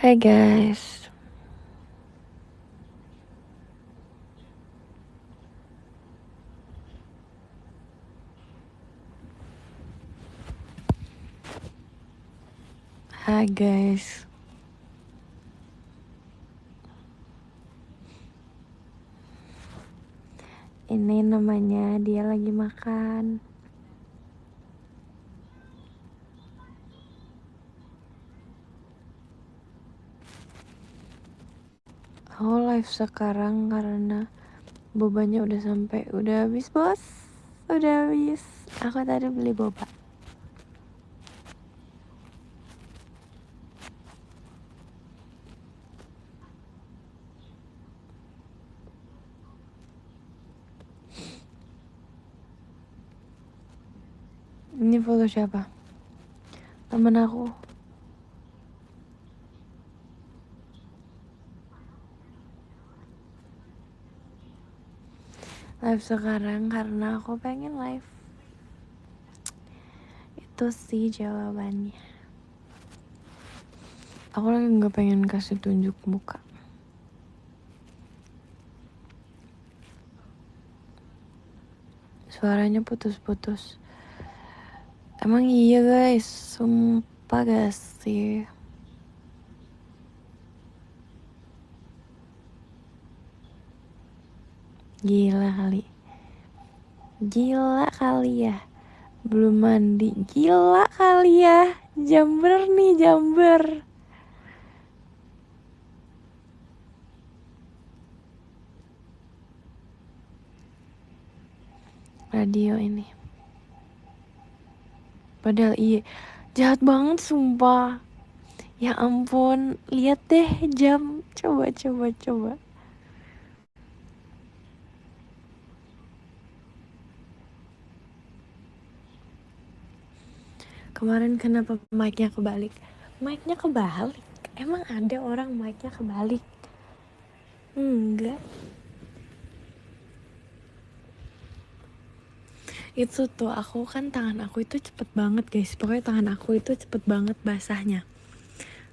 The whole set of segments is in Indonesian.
Hai guys. Hai guys. Ini namanya dia lagi makan. Aku live sekarang karena bobanya udah habis bos. Udah habis. Aku tadi beli boba. Ini foto siapa? Temen aku. Live sekarang karena aku pengen live. Itu sih jawabannya. Aku lagi gak pengen kasih tunjuk muka. Suaranya putus-putus. Emang iya guys, sumpah gak sih? Gila kali ya. Belum mandi. Gila kali ya. Jamber nih, Jamber. Radio ini. Padahal iya. Jahat banget sumpah. Ya ampun. Lihat deh jam. Coba. Kemarin kenapa mic-nya kebalik? Mic-nya kebalik? Emang ada orang mic-nya kebalik? Enggak. Itu tuh aku kan tangan aku itu cepet banget guys. Pokoknya tangan aku itu cepet banget basahnya.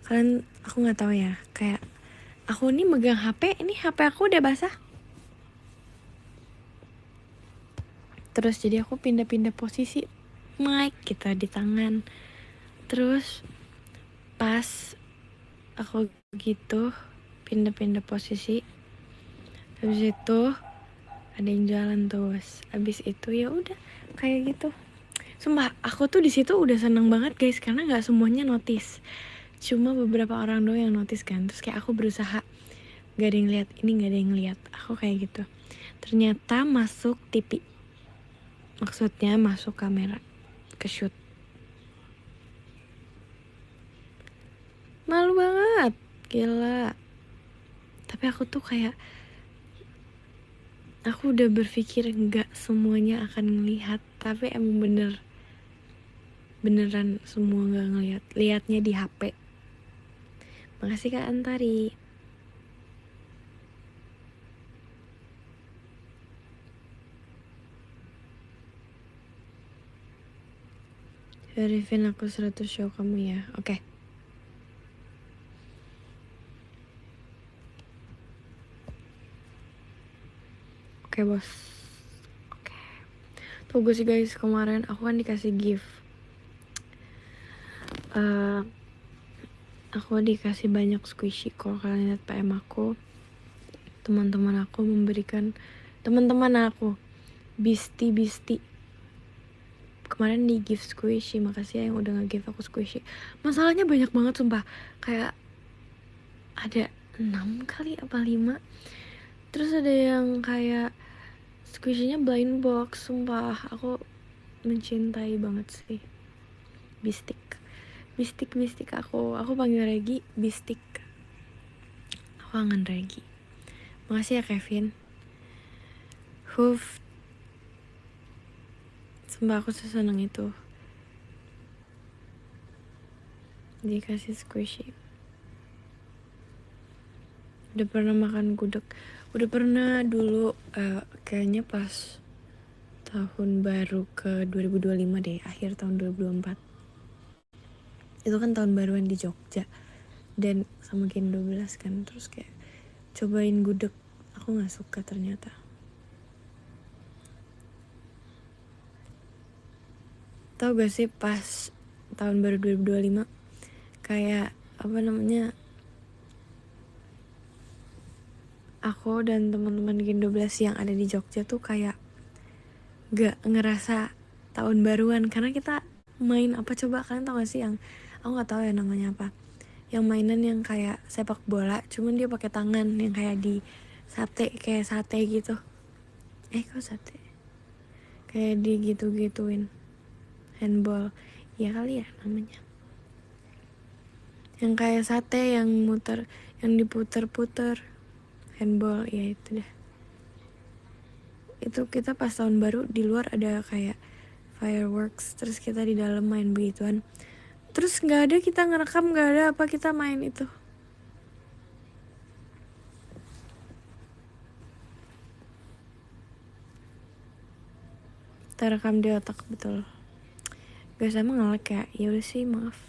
Kalian aku nggak tahu ya. Kayak aku nih megang HP. Ini HP aku udah basah. Terus jadi aku pindah-pindah posisi mic gitu di tangan. Terus pas aku gitu pindah-pindah posisi, habis itu ada yang jalan terus. Habis itu ya udah kayak gitu. Sumpah aku tuh di situ udah seneng banget guys karena nggak semuanya notice. Cuma beberapa orang doang yang notice kan. Terus kayak aku berusaha gak ada yang lihat, ini gak ada yang lihat. Aku kayak gitu. Ternyata masuk TV. Maksudnya masuk kamera ke shoot. Malu banget, gila. Tapi aku tuh kayak aku udah berpikir nggak semuanya akan ngelihat, tapi emang beneran semua nggak ngelihat, lihatnya di HP. Makasih Kak Antari. Verifin aku 100 show kamu ya. Oke. Oke bos. Oke. Tunggu sih guys, kemarin aku kan dikasih gift. Aku dikasih banyak squishy. Kalau kalian lihat PM aku, teman-teman aku memberikan Bisti kemarin di gift squishy. Makasih ya yang udah nge-give aku squishy. Masalahnya banyak banget sumpah. Kayak ada 6 kali apa 5. Terus ada yang kayak squishy-nya blind box. Sumpah aku mencintai banget sih Bistik aku panggil Regi Bistik. Aku kangen Regi. Makasih ya Kevin. Sumpah aku seseneng itu dikasih squishy. Udah pernah makan gudeg. Udah pernah dulu, kayaknya pas tahun baru ke 2025 deh, akhir tahun 2024. Itu kan tahun baruan di Jogja. dan sama Gen 12 kan, terus kayak cobain gudeg, aku nggak suka ternyata. Tau gak sih pas tahun baru 2025 kayak apa namanya, aku dan teman-teman Gen 12 yang ada di Jogja tuh kayak gak ngerasa tahun baruan karena kita main apa coba, kalian tau gak sih yang aku nggak tahu ya namanya apa, yang mainan yang kayak sepak bola cuman dia pakai tangan yang kayak di sate, kayak sate gitu, kok sate, kayak di gitu-gituin, handball ya kali ya namanya, yang kayak sate yang muter, yang diputer-puter, handball ya itu deh. Itu kita pas tahun baru di luar ada kayak fireworks, terus kita di dalam main begituan, terus nggak ada kita ngerekam, nggak ada apa, kita main itu. Terekam di otak betul. Gak sama nge-lag ya, ya udah sih maaf,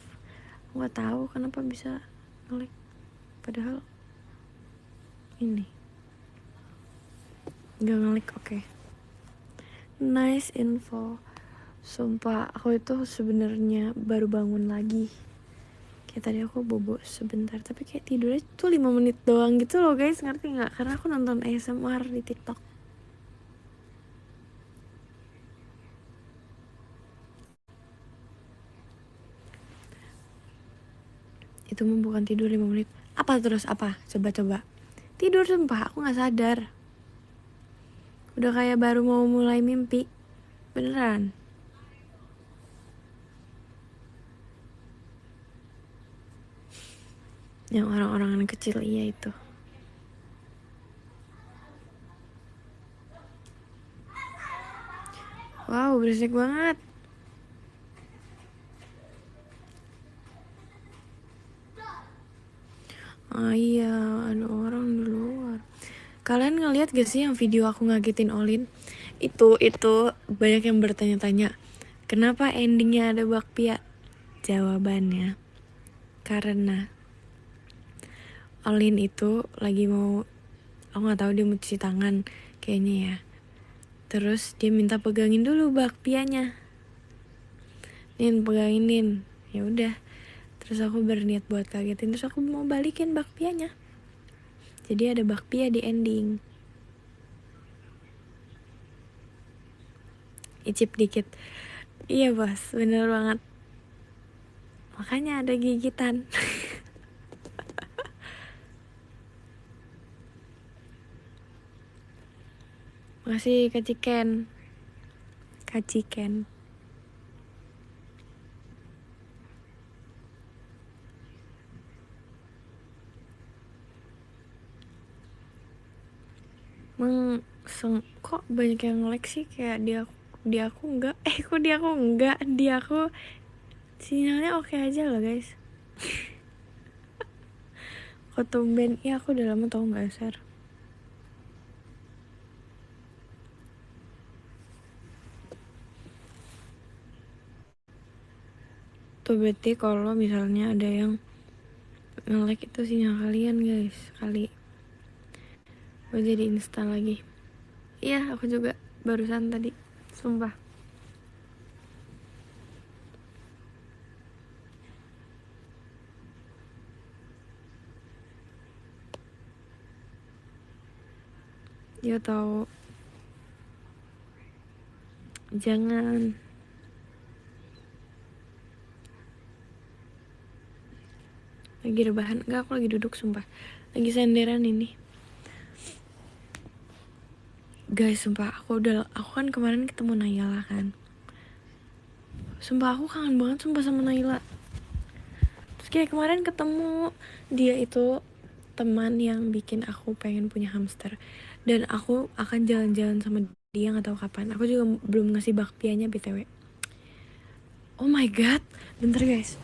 nggak tahu kenapa bisa nge-lag padahal ini nggak nge-lag. Oke. Nice info. Sumpah aku itu sebenarnya baru bangun lagi. Kayak tadi aku bobo sebentar, tapi kayak tidurnya tuh 5 menit doang gitu loh guys, ngerti nggak? Karena aku nonton ASMR di TikTok. Itu mah bukan tidur 5 menit. Apa terus apa? Coba-coba. Tidur sumpah, aku nggak sadar. Udah kayak baru mau mulai mimpi. Beneran. Yang orang-orang anak kecil, iya itu. Wow, berisik banget. Ah iya, ada orang di luar. Kalian ngeliat gak sih yang video aku ngagetin Olin? Itu banyak yang bertanya-tanya, kenapa endingnya ada bakpia? Jawabannya, karena Olin itu lagi mau, aku nggak tahu dia mau cuci tangan kayaknya ya. Terus dia minta pegangin dulu bakpianya. Nin, pegangin Nin. Ya udah. Terus aku berniat buat kagetin, terus aku mau balikin bakpianya. Jadi ada bakpia di ending. Icip dikit. Iya bos, bener banget. Makanya ada gigitan. Makasih Kak Ciken. Kak Ciken. Kok banyak yang nge-like sih, kayak di aku enggak. Kok di aku enggak? Di aku sinyalnya oke aja loh guys. Kok tumben? Iya aku udah lama tau gak share. Tuh berarti kalau misalnya ada yang nge-like itu sinyal kalian guys. Kali gue jadi instan lagi. Iya aku juga barusan tadi, sumpah. Dia tahu. Jangan. Lagi rebahan? Enggak, aku lagi duduk sumpah. Lagi senderan ini. Guys, sumpah aku kan kemarin ketemu Naila kan. Sumpah aku kangen banget sumpah sama Naila. Terus kayak kemarin ketemu, dia itu teman yang bikin aku pengen punya hamster. Dan aku akan jalan-jalan sama dia nggak tahu kapan. Aku juga belum ngasih bakpianya BTW. Oh my god, bentar guys.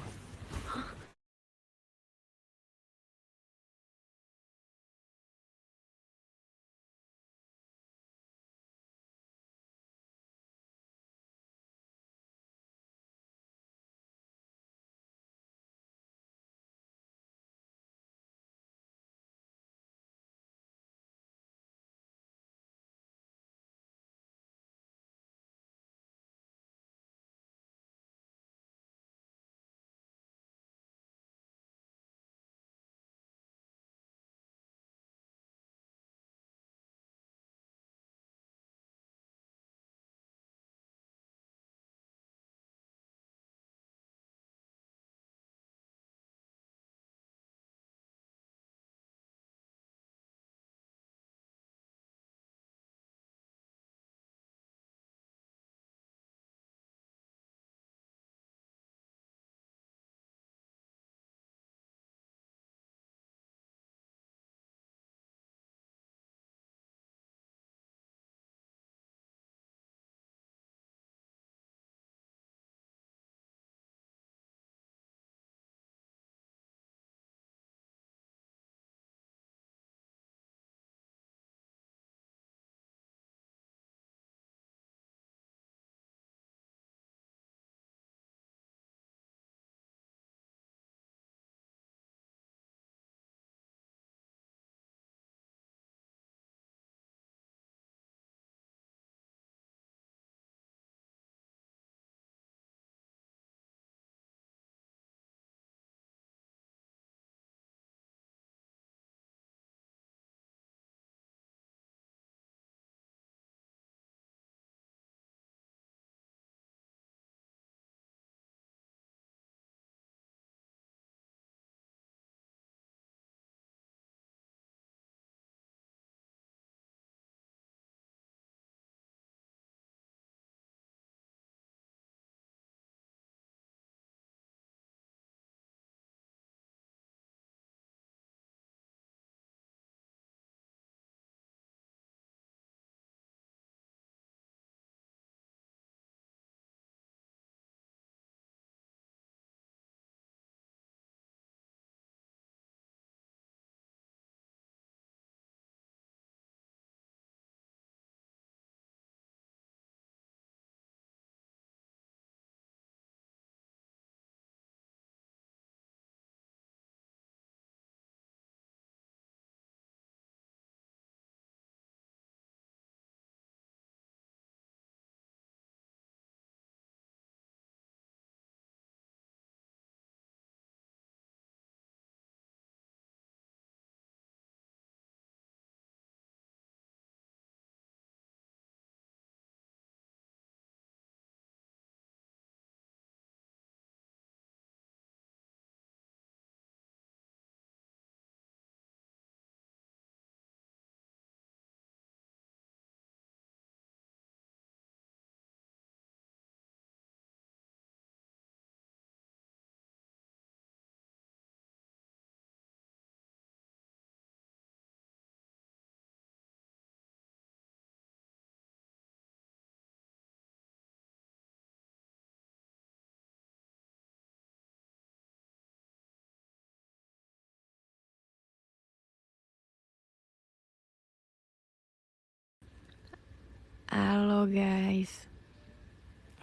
Halo guys,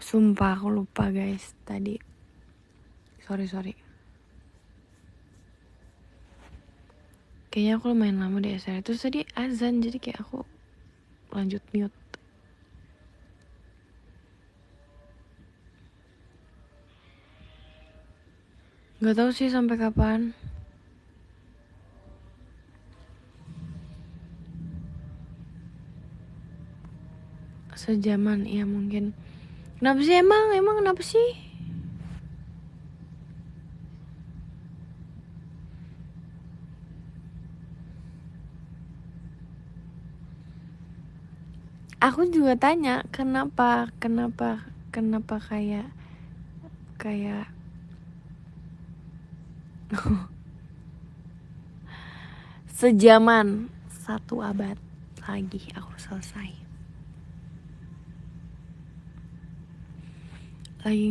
sumpah aku lupa guys tadi. Sorry. Kayaknya aku lumayan lama di SR. Terus tadi azan, jadi kayak aku lanjut mute. Gak tahu sih sampai kapan. Sejaman ya mungkin. Kenapa sih emang kenapa sih? Aku juga tanya kenapa kayak sejaman, 1 abad lagi aku selesai. Lagi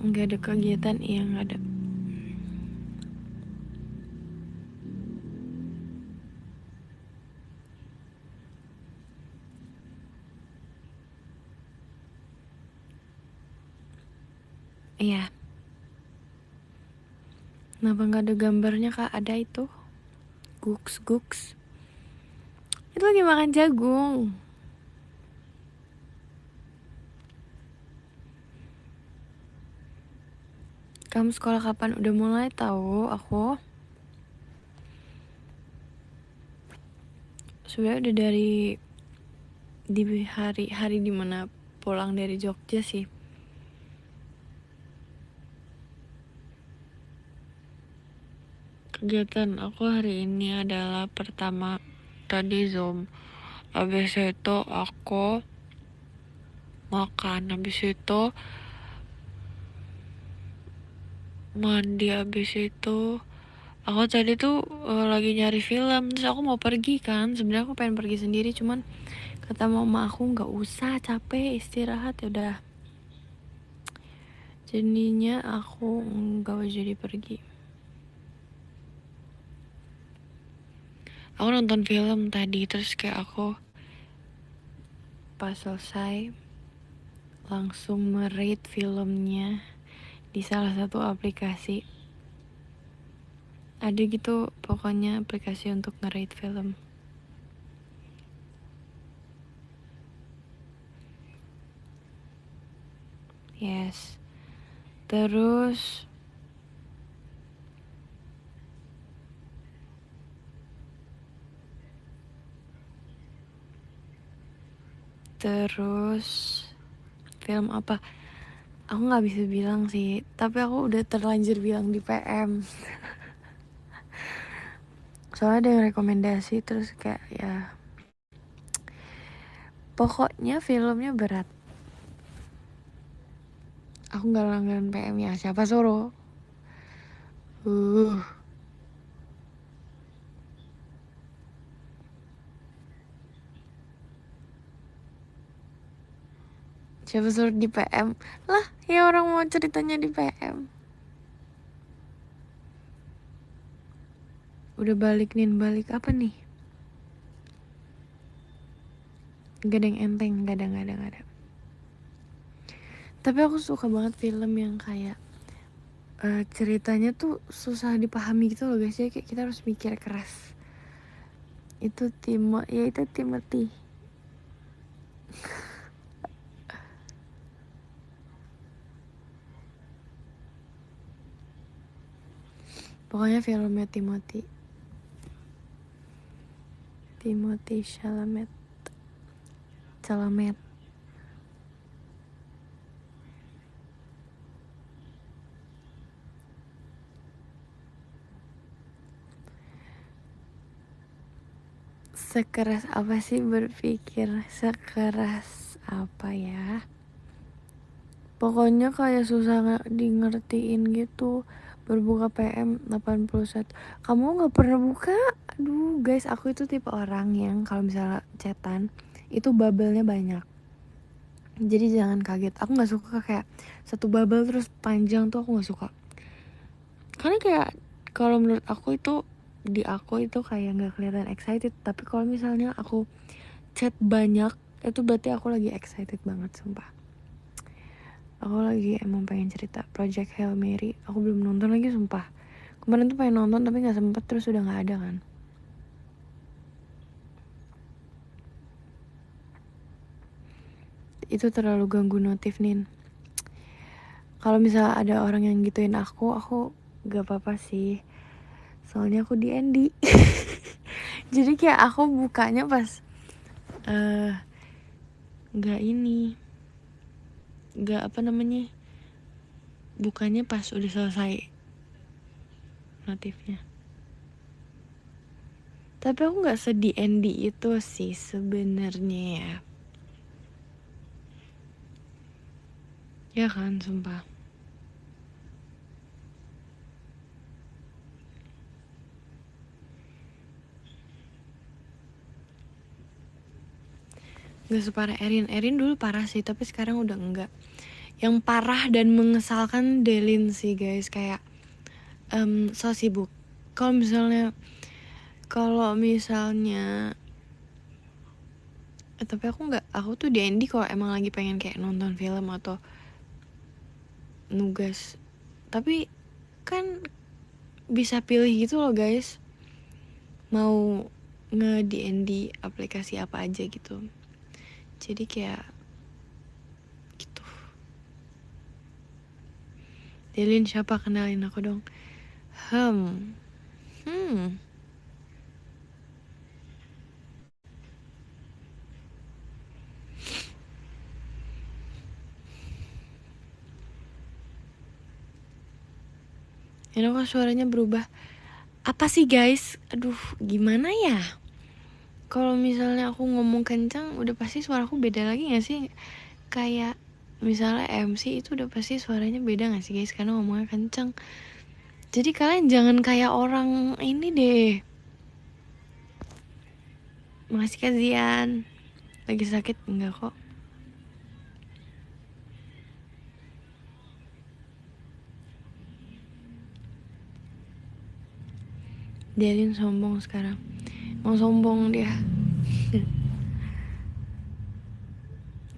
nggak ada kegiatan, iya nggak ada. Iya. Kenapa nggak ada gambarnya kak? Ada itu. Guks. Itu lagi makan jagung. Kamu sekolah kapan? Udah mulai tahu aku. Sebenarnya udah dari di hari dimana pulang dari Jogja sih. Kegiatan aku hari ini adalah pertama tadi Zoom. Habis itu aku makan. Habis itu mandi. Habis itu aku tadi tuh lagi nyari film. Terus aku mau pergi kan. Sebenarnya aku pengen pergi sendiri, cuman kata mama aku nggak usah, capek istirahat. Ya udah. Jadinya aku nggak jadi pergi. Aku nonton film tadi, terus kayak aku pas selesai langsung merate filmnya di salah satu aplikasi. Ada gitu pokoknya aplikasi untuk nge-rate film. Yes. Terus film apa? Aku nggak bisa bilang sih, tapi aku udah terlanjur bilang di PM. Soalnya ada yang rekomendasi, terus kayak ya pokoknya filmnya berat. Aku nggak langganan PM ya, siapa suruh? Siapa suruh di PM? Lah, ya orang mau ceritanya di PM. Udah balik apa nih? Gak ada yang enteng, gak ada. Tapi aku suka banget film yang kayak ceritanya tuh susah dipahami gitu loh guys, ya kayak kita harus mikir keras. Itu Timothy. Pokoknya filmnya Timothy Chalamet. Sekeras apa sih berpikir? Sekeras apa ya? Pokoknya kayak susah ngertiin gitu. Berbuka PM 81. Kamu gak pernah buka? Aduh guys, aku itu tipe orang yang kalau misalnya chatan itu bubble-nya banyak. Jadi jangan kaget. Aku gak suka kayak satu bubble terus panjang tuh, aku gak suka. Karena kayak kalau menurut aku itu, di aku itu kayak gak kelihatan excited. Tapi kalau misalnya aku chat banyak, itu berarti aku lagi excited banget sumpah. Aku lagi emang pengen cerita Project Hail Mary. Aku belum nonton lagi sumpah. Kemarin tuh pengen nonton tapi gak sempet, terus udah gak ada kan. Itu terlalu ganggu notif Nin. Kalau misalnya ada orang yang gituin aku gak apa-apa sih. Soalnya aku di Andy. Jadi kayak aku bukanya pas gak ini, gak apa namanya, bukanya pas udah selesai notifnya. Tapi aku gak sedih Andy itu sih sebenarnya ya. Ya kan, sumpah. Gak separah Erin. Erin dulu parah sih, tapi sekarang udah enggak. Yang parah dan mengesalkan Delin sih guys. Kayak so sibuk. Kalau misalnya tapi aku tuh di Andy kalau emang lagi pengen kayak nonton film atau nugas. Tapi kan bisa pilih gitu loh guys, mau nge-D&D aplikasi apa aja gitu. Jadi kayak gitu. Delin siapa, kenalin aku dong. Ini kok suaranya berubah. Apa sih guys? Aduh, gimana ya? Kalau misalnya aku ngomong kencang, udah pasti suaraku beda lagi gak sih? Kayak misalnya MC itu udah pasti suaranya beda gak sih guys? Karena ngomongnya kencang. Jadi kalian jangan kayak orang ini deh. Makasih kasihan. Lagi sakit enggak kok. Delin sombong sekarang. Mau sombong dia.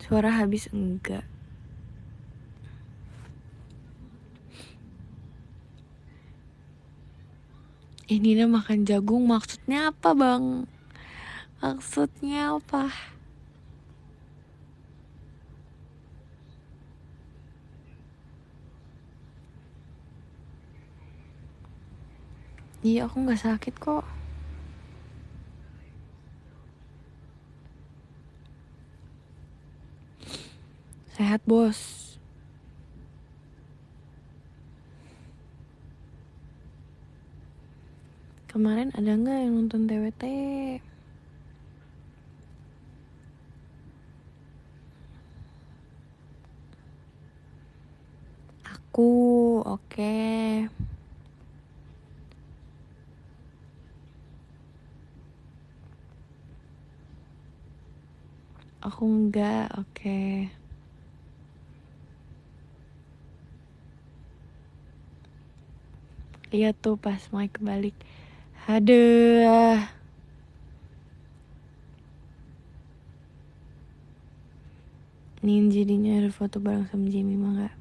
Suara habis enggak. Ini Nina makan jagung, maksudnya apa bang? Maksudnya apa? Iya, aku gak sakit kok. Sehat bos. Kemarin ada gak yang nonton TWT? Aku, oke. Aku enggak, oke. Lihat tuh pas mic kebalik. Aduh. Nih jadinya ada foto bareng sama Jamie mah gak?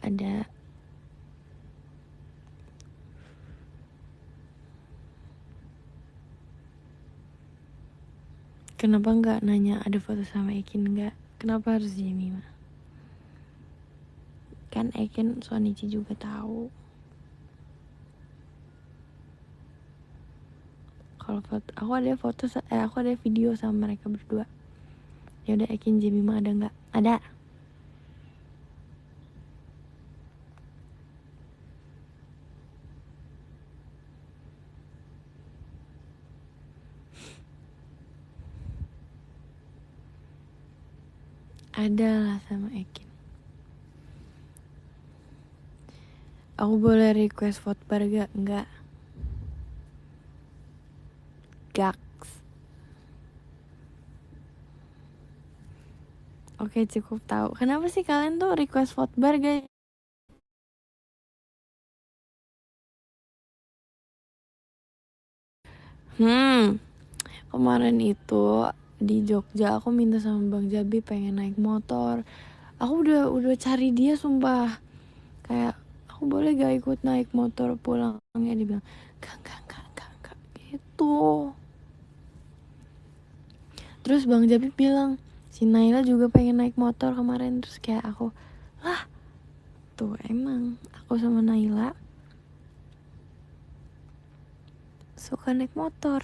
Ada. Kenapa gak nanya ada foto sama Ekin gak? Kenapa harus Jamie mah? Kan Ekin Sonichi juga tahu. Kalau foto, aku ada video sama mereka berdua. Ya udah, Ekin Jamie mah ada nggak? Ada. Ada lah sama Ekin. Aku boleh request vote bar gak? Enggak. Gaks. Oke, cukup tahu. Kenapa sih kalian tuh request vote bar guys? Kemarin itu di Jogja aku minta sama Bang Jabi pengen naik motor. Aku udah cari dia sumpah. Kayak aku boleh gak ikut naik motor pulangnya, dia bilang gak gitu. Terus Bang Jabi bilang si Naila juga pengen naik motor kemarin. Terus kayak aku, lah tuh emang aku sama Naila suka naik motor.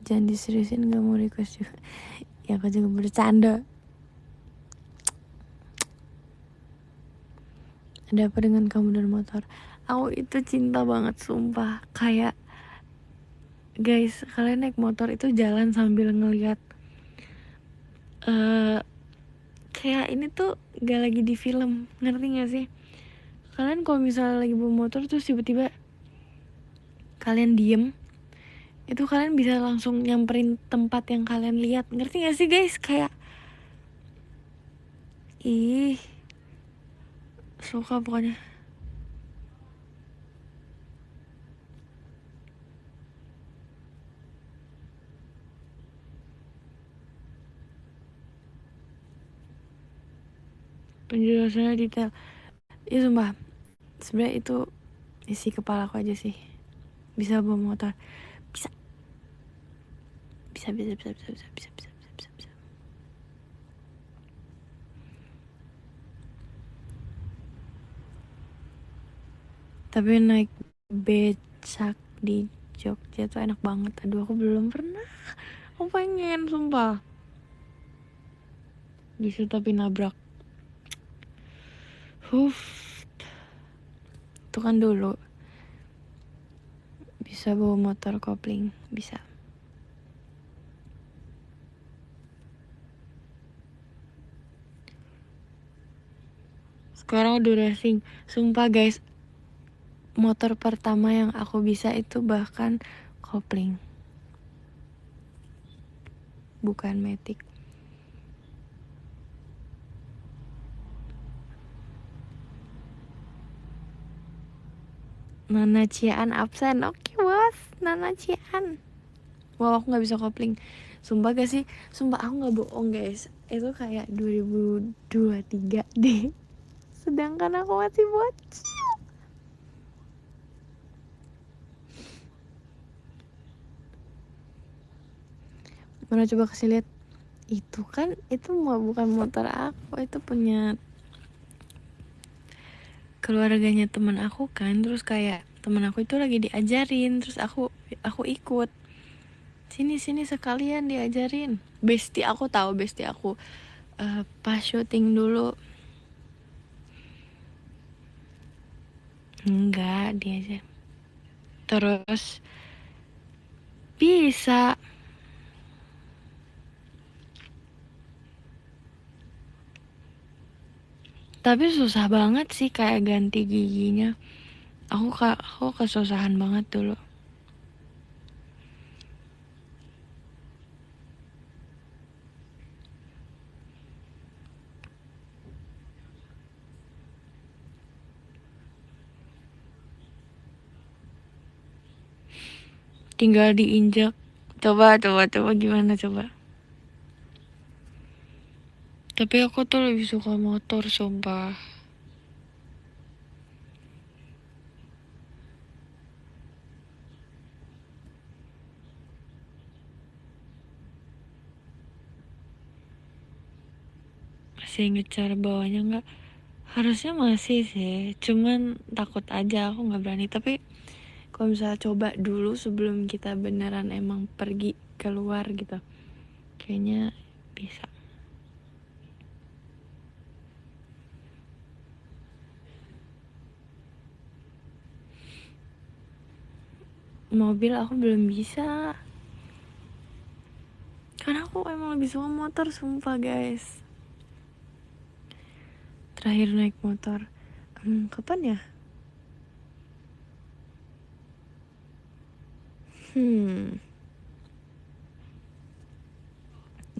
Jangan diseriusin, gak mau request juga. Ya aku juga bercanda. Ada apa dengan kamu dan motor? Aku itu cinta banget sumpah. Kayak guys, kalian naik motor itu jalan sambil ngeliat kayak ini tuh gak lagi di film, ngerti gak sih? Kalian kalau misalnya lagi bawa motor terus tiba-tiba kalian diem, itu kalian bisa langsung nyamperin tempat yang kalian lihat, ngerti gak sih guys? Kayak ih, suka pokoknya. Penjelasannya detail. Ya sumpah, sebenarnya itu isi kepala aku aja sih. Bisa bawa motor. Bisa. Bisa. Tapi naik becak di Jogja tuh enak banget. Aduh, aku belum pernah. Aku pengen, sumpah. Bisa tapi nabrak. Itu kan dulu. Bisa bawa motor kopling. Bisa. Sekarang udah racing. Sumpah guys, motor pertama yang aku bisa itu bahkan kopling. Bukan matic. Nana Cian absen. Oke bos, Nana Cian. Wow, aku gak bisa kopling. Sumpah gak sih? Sumpah aku gak bohong guys. Itu kayak 2023 deh. Sedangkan aku masih bocil. Mana coba kasih lihat. Itu kan, itu bukan motor aku. Itu punya keluarganya teman aku kan. Terus kayak teman aku itu lagi diajarin. Terus aku ikut. Sini sekalian diajarin. Bestie aku tahu, bestie aku pas syuting dulu. Enggak, dia aja. Terus bisa. Tapi susah banget sih kayak ganti giginya. Aku kesusahan banget dulu. Tinggal diinjak. Coba gimana coba. Tapi aku tuh lebih suka motor sumpah. Masih inget cara bawanya nggak? Harusnya masih sih. Cuman takut aja aku nggak berani. Tapi kalau misalnya coba dulu sebelum kita beneran emang pergi keluar gitu, kayaknya bisa. Mobil aku belum bisa. Karena aku emang lebih suka motor sumpah guys. Terakhir naik motor kapan ya?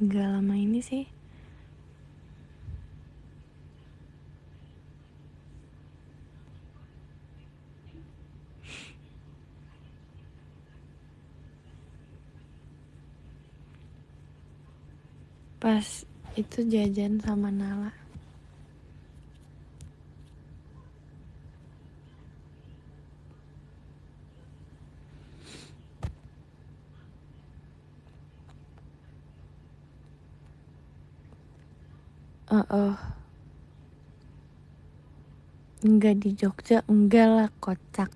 Gak lama ini sih. Pas itu jajan sama Nala. Enggak di Jogja, enggak lah, kocak.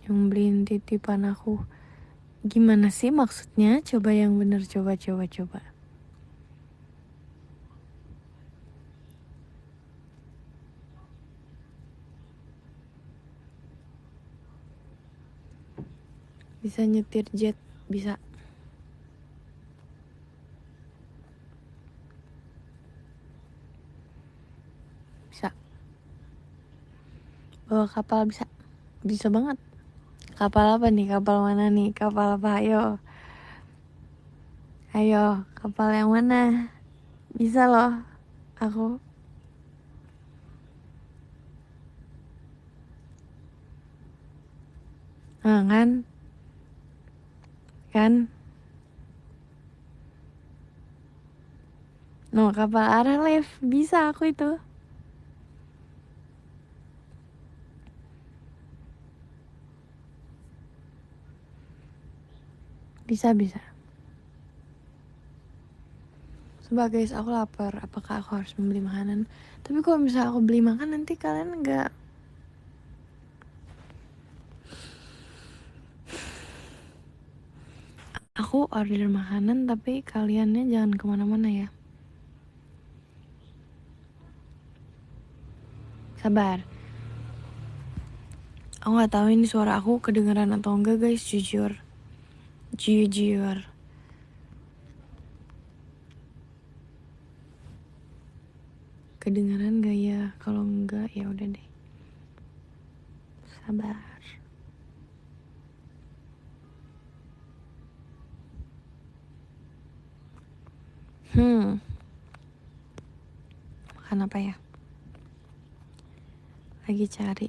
Yang beliin titipan aku. Gimana sih maksudnya? Coba yang bener, coba. Bisa nyetir jet, bisa. Bisa. Bawa kapal bisa. Bisa banget. Kapal apa nih? Kapal mana nih? Kapal apa? Ayo, kapal yang mana? Bisa loh, aku. Nah, kan? No, kapal arah lift. Bisa aku itu. Bisa. Coba guys, aku lapar. Apakah aku harus membeli makanan? Tapi kalau misalnya aku beli makan, nanti kalian nggak. Aku order makanan, tapi kaliannya jangan kemana-mana ya. Sabar. Aku nggak tahu ini suara aku kedengeran atau enggak guys, jujur. Kedengeran gak ya? Kalau enggak ya udah deh. Sabar. Makan apa ya? Lagi cari.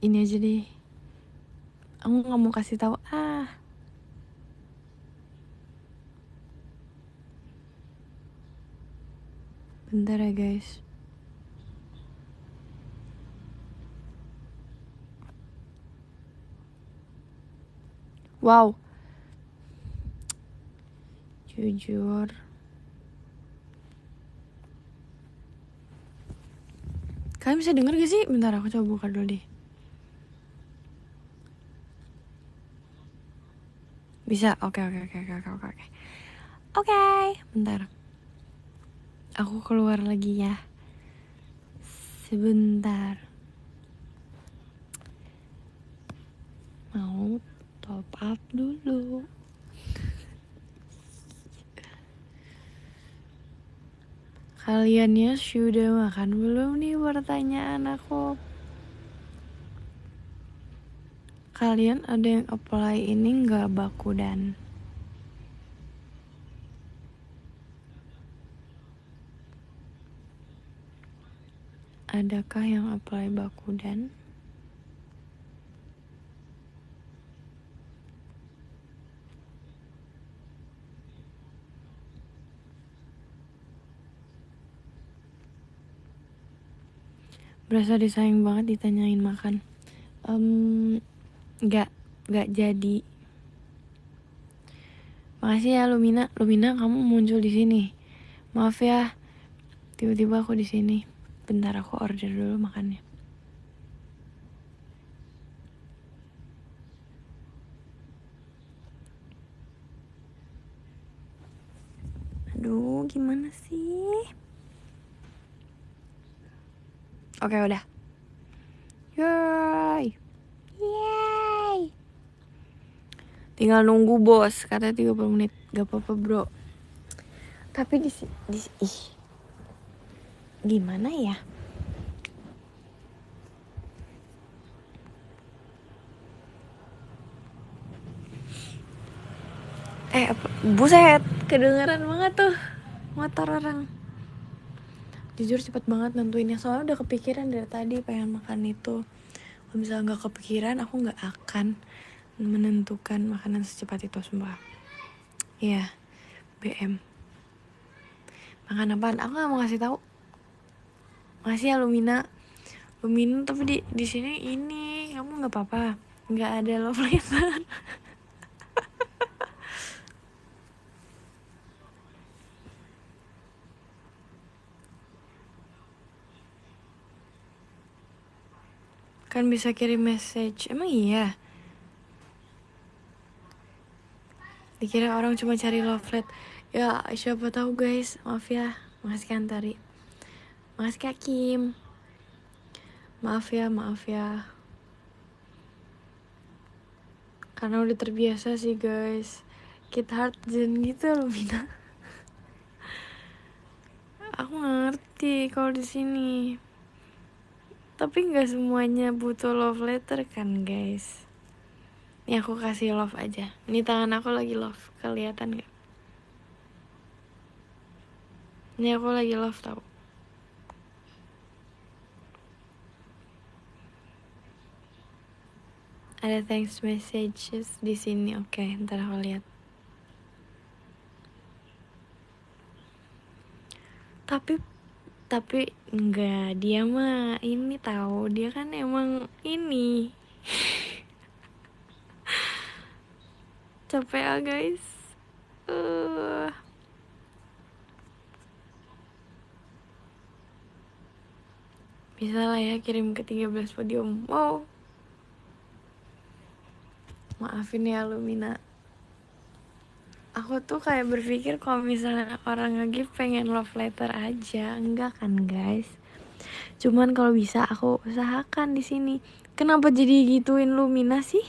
Ini aja deh. Aku nggak mau kasih tahu. Bentar ya guys. Wow. Jujur. Kalian bisa denger gak sih? Bentar aku coba buka dulu deh. Bisa. Oke. Oke, bentar. Aku keluar lagi ya. Sebentar. Mau top up dulu. Kaliannya sudah makan belum nih, pertanyaan aku. Kalian ada yang apply ini nggak, Bakudan? Adakah yang apply Bakudan? Berasa disayang banget ditanyain makan. Nggak jadi. Makasih ya Lumina. Lumina, kamu muncul di sini. Maaf ya, tiba-tiba aku di sini. Bentar aku order dulu makannya. Aduh, gimana sih? Oke, udah. Yay. Tinggal nunggu bos, katanya 30 menit. Gak apa-apa bro. Tapi gimana ya? Buset, kedengeran banget tuh motor orang. Jujur cepet banget nentuinnya, soalnya udah kepikiran dari tadi pengen makan itu. Kalau misalnya nggak kepikiran, aku nggak akan menentukan makanan secepat itu, sumpah. Iya, BM. Makan apaan? Aku nggak mau kasih tahu. Makasih ya Lumina. Lumina tapi di sini ini kamu nggak apa-apa. Nggak ada love letter. Kan bisa kirim message. Emang iya? Dikira orang cuma cari love letter. Ya siapa tahu guys. Maaf ya. Makasih Kantari. Makasih Kak Kim. Maaf ya. Karena udah terbiasa sih guys. Kid heart zen gitu loh Mina. Aku ngerti kalau di sini. Tapi nggak semuanya butuh love letter kan guys. Nih aku kasih love aja. Ini tangan aku lagi love. Kelihatan gak? Ini aku lagi love tau. Ada thanks messages di sini. Oke, ntar aku lihat. Tapi enggak, dia mah ini tahu, dia kan emang ini. Capek ya guys. uh, Bisa lah ya kirim ke 13 podium. Wow. Maafin ya Lumina. Aku tuh kayak berpikir kalau misalnya orang nge-give pengen love letter aja. Enggak kan guys. Cuman kalau bisa aku usahakan di sini. Kenapa jadi gituin Lumina sih?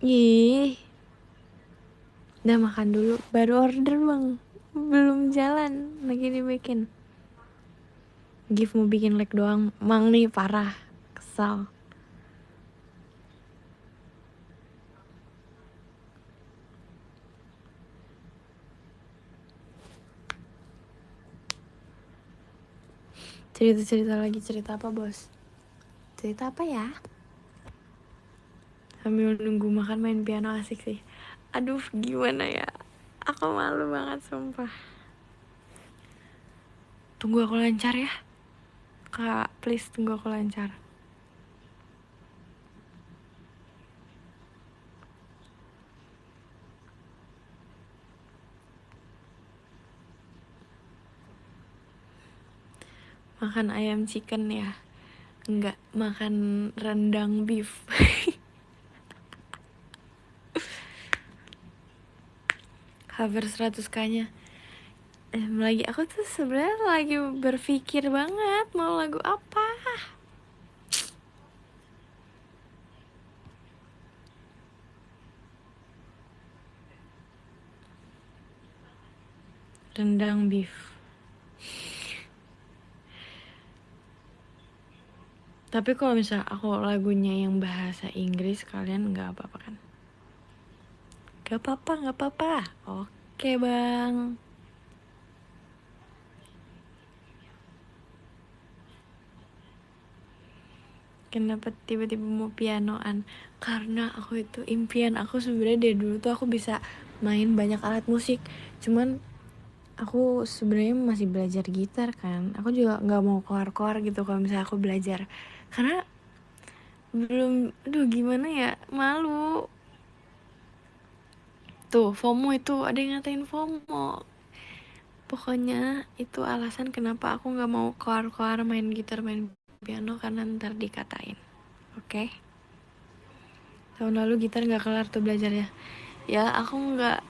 Ih, udah makan dulu, baru order bang, belum jalan, lagi dibikin. Give mau bikin like doang, mang nih parah, kesal. Cerita lagi, cerita apa bos? Cerita apa ya? Sambil nunggu makan main piano asik sih. Aduh gimana ya, aku malu banget sumpah. Tunggu aku lancar ya kak, please tunggu aku lancar. Makan ayam chicken ya? Enggak, makan rendang beef. Cover 100k nya. Lagi aku tuh sebenarnya lagi berpikir banget mau lagu apa. Rendang beef. Tapi kalau misalnya aku lagunya yang bahasa Inggris, kalian nggak apa-apa kan? Gak apa-apa. Oke bang. Kenapa tiba-tiba mau pianoan? Karena aku itu impian aku sebenarnya dari dulu tuh aku bisa main banyak alat musik. Cuman aku sebenarnya masih belajar gitar kan. Aku juga nggak mau keluar gitu kalau misalnya aku belajar. Karena belum, aduh gimana ya, malu. Tuh FOMO itu, ada yang ngatain FOMO. Pokoknya itu alasan kenapa aku nggak mau keluar main gitar main piano, karena ntar dikatain. Oke? Tahun lalu gitar nggak kelar tuh belajarnya. Ya aku nggak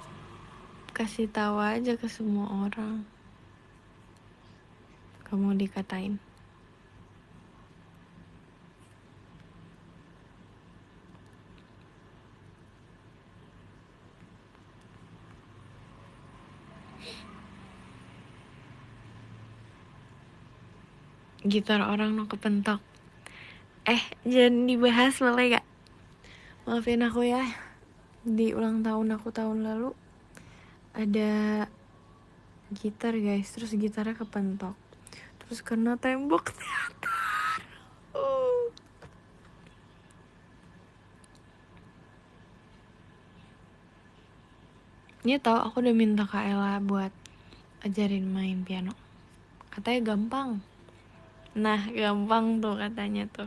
kasih tahu aja ke semua orang. Kamu dikatain. Gitar orang no kepentok. Jangan dibahas boleh gak? Maafin aku ya, di ulang tahun aku tahun lalu ada gitar guys, terus gitarnya kepentok, terus kena tembok teater. Ini tau, aku udah minta Kak Ella buat ajarin main piano, katanya gampang. Nah gampang tuh katanya tuh.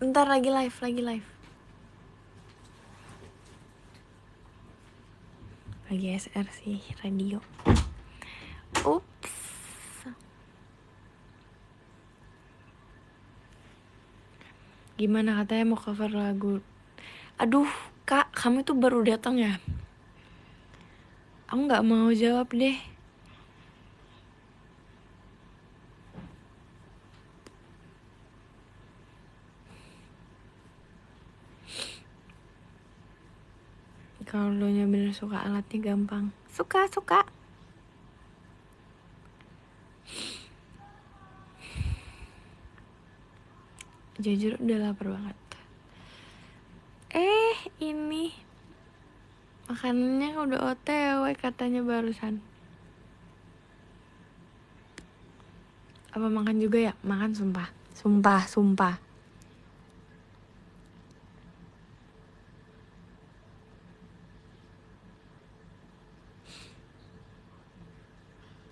Ntar lagi live. Lagi SR sih, radio. Ups. Gimana katanya mau cover lagu. Aduh Kak, kamu tuh baru datang ya? Aku gak mau jawab deh. Kalau lo nya bener suka alatnya gampang. Suka. Jujur udah lapar banget. Ini makanannya udah OTW katanya barusan. Apa makan juga ya? Makan sumpah.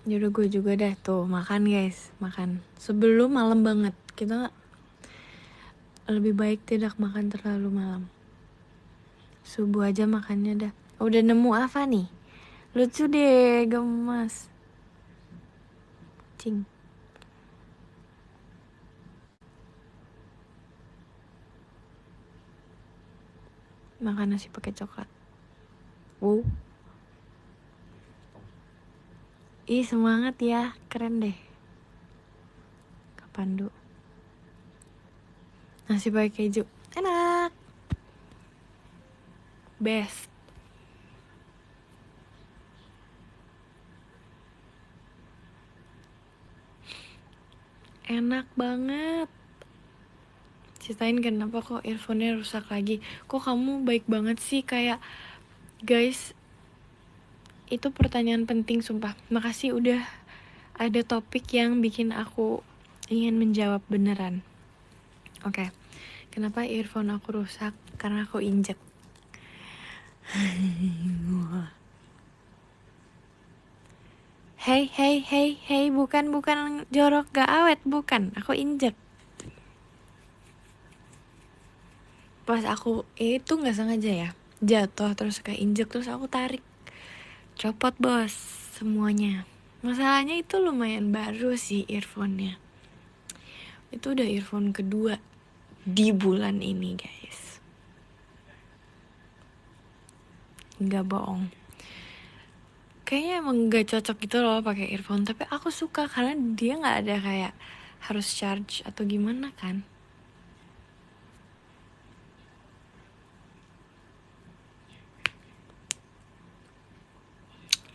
Yaudah gue juga dah tuh makan guys, makan sebelum malam banget. Kita lebih baik tidak makan terlalu malam. Subuh aja makannya dah. Udah nemu apa nih? Lucu deh, gemas. Cing. Makan nasi pakai coklat. Wow. Ih semangat ya, keren deh. Kapandu. Nasi pakai keju, enak. Best. Enak banget. Ceritain kenapa kok earphone-nya rusak lagi. Kok kamu baik banget sih, kayak guys. Itu pertanyaan penting sumpah. Makasih udah ada topik yang bikin aku ingin menjawab beneran. Oke. Kenapa earphone aku rusak? Karena aku injek. Hey, bukan jorok gak awet, bukan. Aku injek. Pas aku itu nggak sengaja ya, jatuh terus kayak injek, terus aku tarik, copot bos semuanya. Masalahnya itu lumayan baru sih earphone-nya. Itu udah earphone kedua di bulan ini guys, nggak bohong. Kayaknya emang nggak cocok gitu loh pakai earphone, tapi aku suka karena dia nggak ada kayak harus charge atau gimana kan.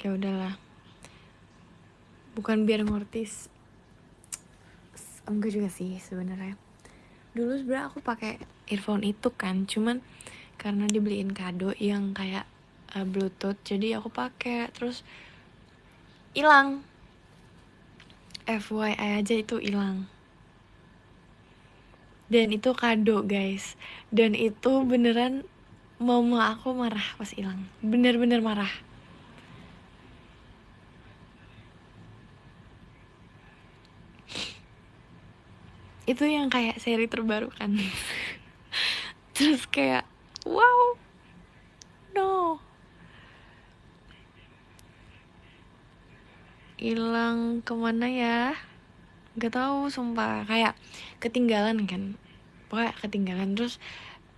Ya udahlah, bukan biar ngortis, enggak juga sih sebenarnya. Dulu sebenarnya aku pakai earphone itu kan, cuman karena dibeliin kado yang kayak bluetooth, jadi aku pakai, terus hilang. FYI aja itu hilang. Dan itu kado guys, dan itu beneran mama aku marah pas hilang, bener-bener marah. Itu yang kayak seri terbaru kan. Terus kayak wow, no, hilang kemana ya, nggak tahu sumpah. Kayak ketinggalan kan, pokoknya ketinggalan. Terus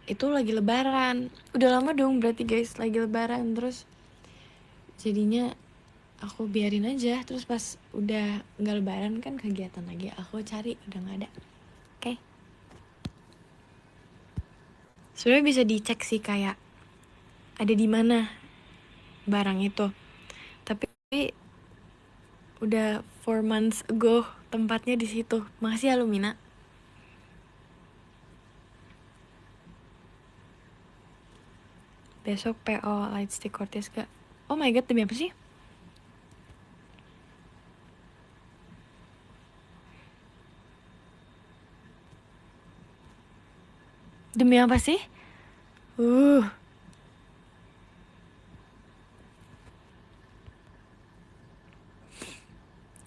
itu lagi lebaran, udah lama dong berarti guys, lagi lebaran. Terus jadinya aku biarin aja, terus pas udah nggak lebaran kan kegiatan lagi, aku cari udah nggak ada. Oke. Sebenarnya bisa dicek sih kayak ada di mana barang itu. Tapi udah 4 months ago tempatnya di situ. Makasih ya Lumina. Besok PO Lightstick Cortez gak? Oh my god, demi apa sih? Demi apa sih? Uh.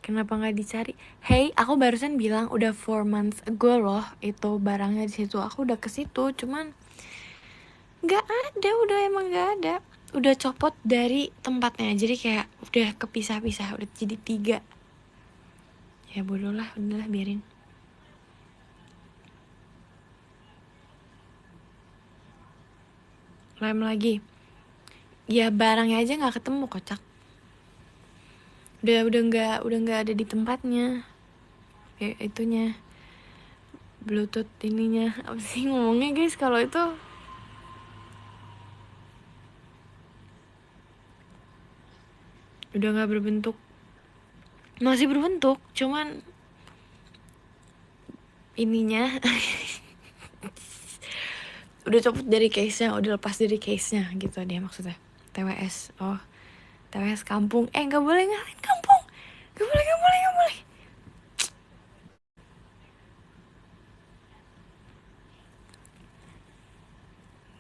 Kenapa nggak dicari? Hey, aku barusan bilang udah 4 months ago loh itu barangnya di situ. Aku udah ke situ, cuman nggak ada, udah emang nggak ada. Udah copot dari tempatnya, jadi kayak udah kepisah-pisah, udah jadi 3. Ya bodoh lah, udahlah biarin. Lem lagi. Ya barangnya aja nggak ketemu, kocak. Udah nggak ada di tempatnya. Ya itunya. Bluetooth ininya. Apa sih ngomongnya guys kalau itu? Udah nggak berbentuk. Masih berbentuk, cuman ininya udah copot dari case-nya, udah lepas dari case-nya gitu dia maksudnya. TWS. Oh, TWS kampung. Nggak boleh ngalahin kampung. Nggak boleh, nggak boleh, nggak boleh.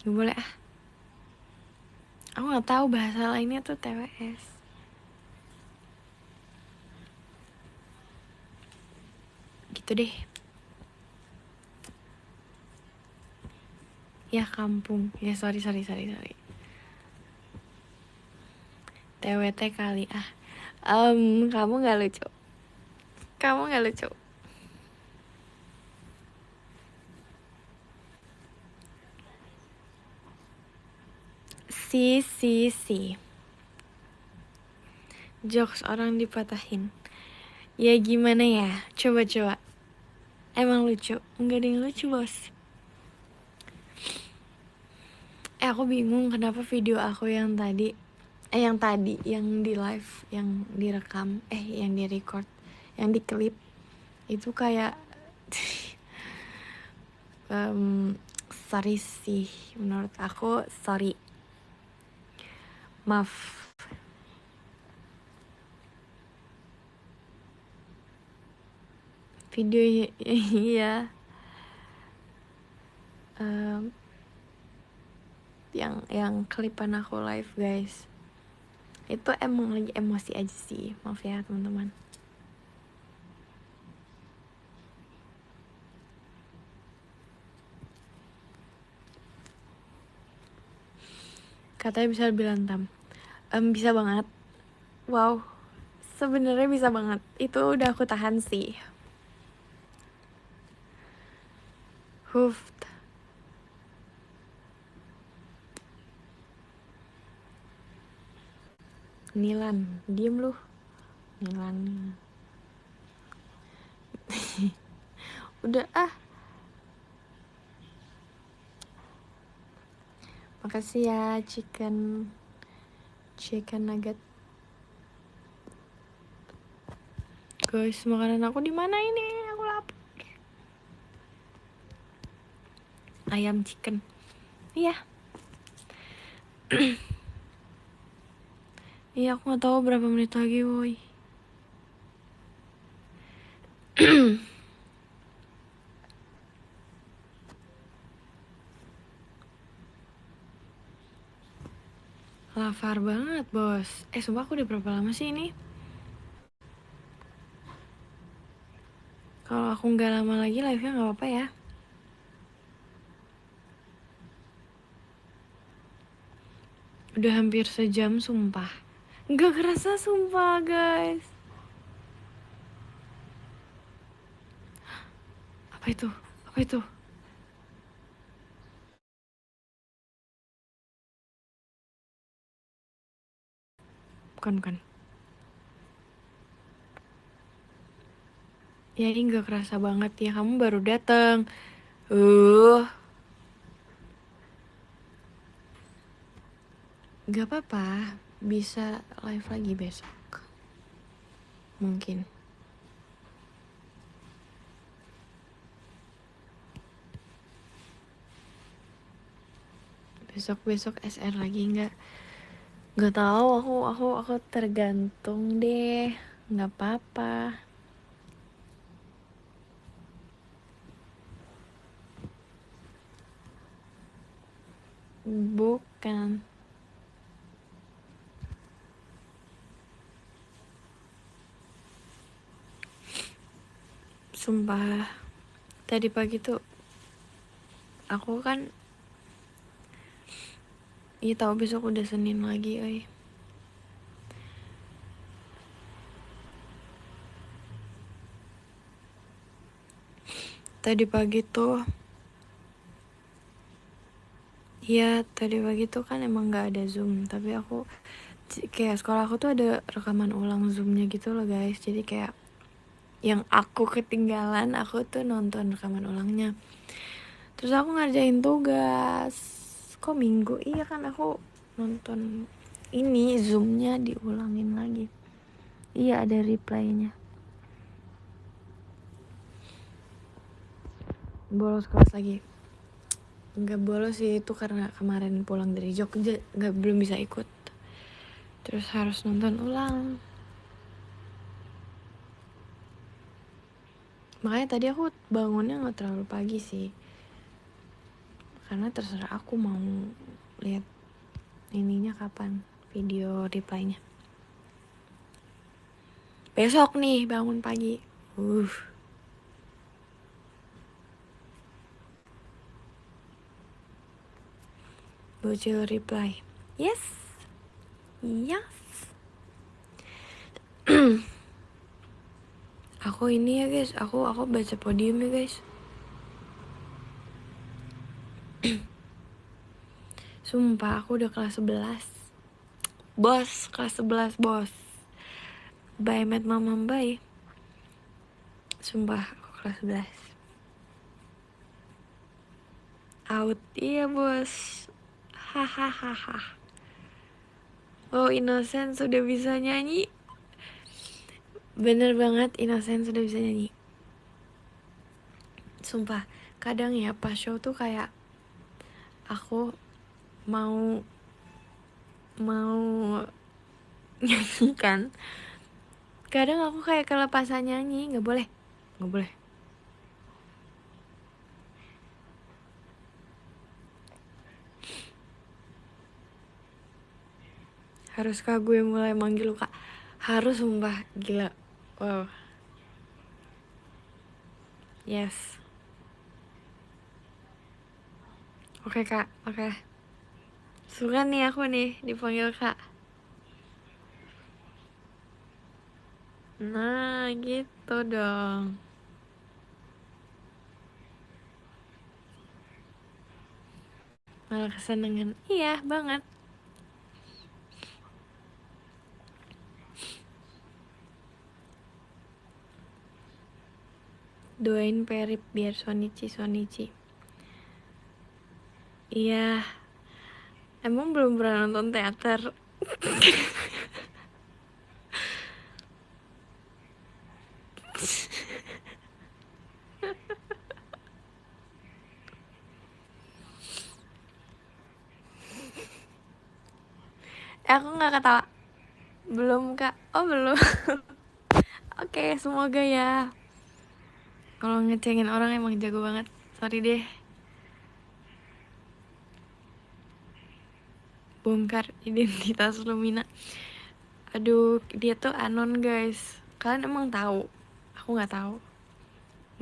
Nggak boleh ah. Aku nggak tahu bahasa lainnya tuh TWS. Gitu deh. Ya kampung. Ya sorry. TWT kali ah. Kamu nggak lucu. Kamu nggak lucu. Si. Jokes orang dipatahin. Ya gimana ya? Coba. Emang lucu? Enggak ada yang lucu bos. Aku bingung kenapa video aku yang tadi yang di live, yang direkam, yang di record, yang di klip itu kayak sorry sih, menurut aku sorry, maaf. Video iya, yang klipan aku live guys, itu emang lagi emosi aja sih, maaf ya teman-teman. Katanya bisa lebih lantam. Bisa banget. Wow, sebenarnya bisa banget. Itu udah aku tahan sih. Huf. Nilan, diem lu. Nilan. Udah ah. Makasih ya chicken nugget. Guys, makanan aku di mana ini? Aku lapar. Ayam chicken. Iya. Iya, aku nggak tahu berapa menit lagi, woi. Lapar banget, bos. Sumpah aku udah berapa lama sih ini? Kalau aku nggak lama lagi live-nya nggak apa-apa ya. Udah hampir sejam, sumpah. Nggak kerasa, sumpah, guys. Apa itu? Apa itu? Bukan. Ya ini nggak kerasa banget ya, kamu baru datang. Gak apa-apa, bisa live lagi besok. Mungkin. Besok SR lagi nggak? Nggak tahu, aku tergantung deh. Nggak apa-apa. Bukan. Sumpah, tadi pagi tuh aku kan, iya tahu besok udah Senin lagi, Tadi pagi tuh, iya tadi pagi tuh kan emang nggak ada Zoom, tapi aku kayak sekolah aku tuh ada rekaman ulang Zoomnya gitu loh guys. Jadi kayak yang aku ketinggalan, aku tuh nonton rekaman ulangnya. Terus aku ngerjain tugas. Kok minggu? Iya kan aku nonton ini Zoomnya diulangin lagi. Iya ada replaynya. Bolos kelas lagi. Nggak bolos sih, itu karena kemarin pulang dari Jogja belum bisa ikut. Terus harus nonton ulang. Makanya tadi aku bangunnya nggak terlalu pagi sih. Karena terserah aku mau lihat ininya kapan, video replaynya. Besok nih bangun pagi. Bocil reply. Yes. Yes. Aku ini ya guys, aku baca podium ya guys. Sumpah aku udah kelas 11. Bos, kelas 11 bos. Bye met mama bye. Sumpah aku kelas 11. Out, iya bos. Hahaha. Oh, Innocent sudah bisa nyanyi. Bener banget, Innocent sudah bisa nyanyi. Sumpah, kadang ya pas show tuh kayak aku mau nyanyi kan. Kadang aku kayak kelepasan nyanyi, nggak boleh. Haruskah gue mulai manggil lu kak? Harus, sumpah, gila. Wow. Yes. Oke kak, oke. Suka nih aku nih dipanggil kak. Nah, gitu dong. Malah kesenengan. Iya, banget. Doain Perip biar Sonichi. Iya. Emang belum pernah nonton teater? Aku nggak ketawa. Belum kak. Oh belum. Oke, semoga ya. Kalau ngecengin orang emang jago banget. Sorry deh. Bongkar identitas Lumina. Aduh, dia tuh anon guys. Kalian emang tahu? Aku nggak tahu.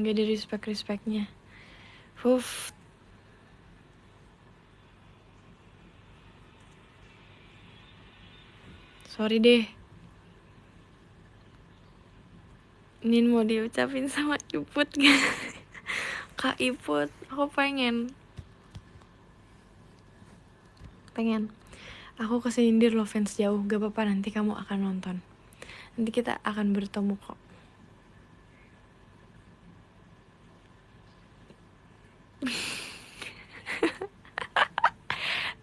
Nggak ada respectnya. Sorry deh. Nin mau diucapin sama Iput gak? Kak Iput, aku pengen. Aku kesindir lo fans jauh. Gak apa-apa, nanti kamu akan nonton. Nanti kita akan bertemu kok.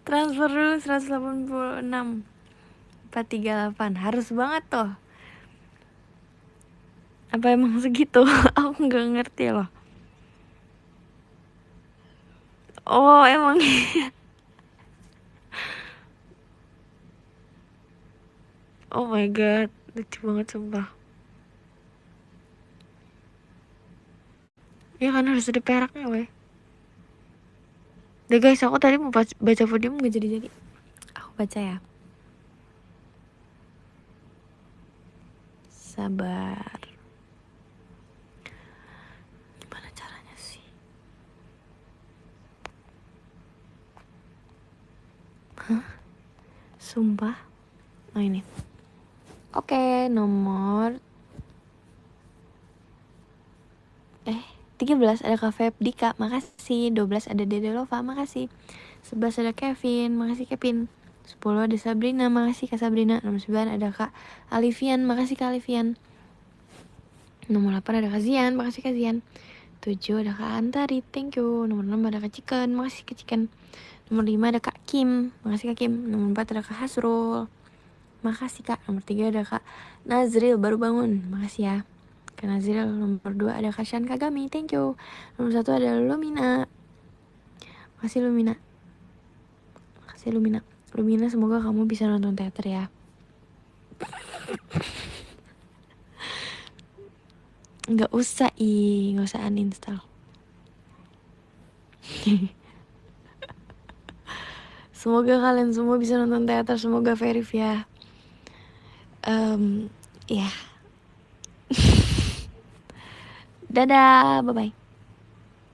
Transfer dulu 186 438. Harus banget tuh. Apa emang segitu? Aku nggak ngerti loh. Oh emang. Oh my god, lucu banget sumpah. Ya kan harus ada peraknya weh. Deh guys, aku tadi mau baca podium gak jadi-jadi. Aku baca ya. Sabar. Gimana caranya sih? Hah? Sumpah. Oh ini. Oke, nomor 13 ada Kak Feb Dika, makasih. 12 ada Dede Lova, makasih. 11 ada Kevin, makasih Kevin. 10 ada Sabrina, makasih Kak Sabrina. Nomor 9 ada Kak Alivian, makasih Kak Alivian. Nomor 8 ada Kak Zian, makasih Kak Zian. 7 ada Kak Antari, thank you. Nomor 6 ada Kak Chicken, makasih Kak Chicken. Nomor 5 ada Kak Kim, makasih Kak Kim. Nomor 4 ada Kak Hasrul, makasih Kak. Nomor 3 ada Kak Nazril, baru bangun, makasih ya Kak Nazril. Nomor 2 ada Kak Shan Kagami, thank you. Nomor 1 ada Lumina, makasih Lumina. Makasih Lumina. Lumina, semoga kamu bisa nonton teater ya. Nggak usah nggak usah uninstall. Semoga kalian semua bisa nonton teater, semoga Verif ya. Ya. Dadah, bye bye.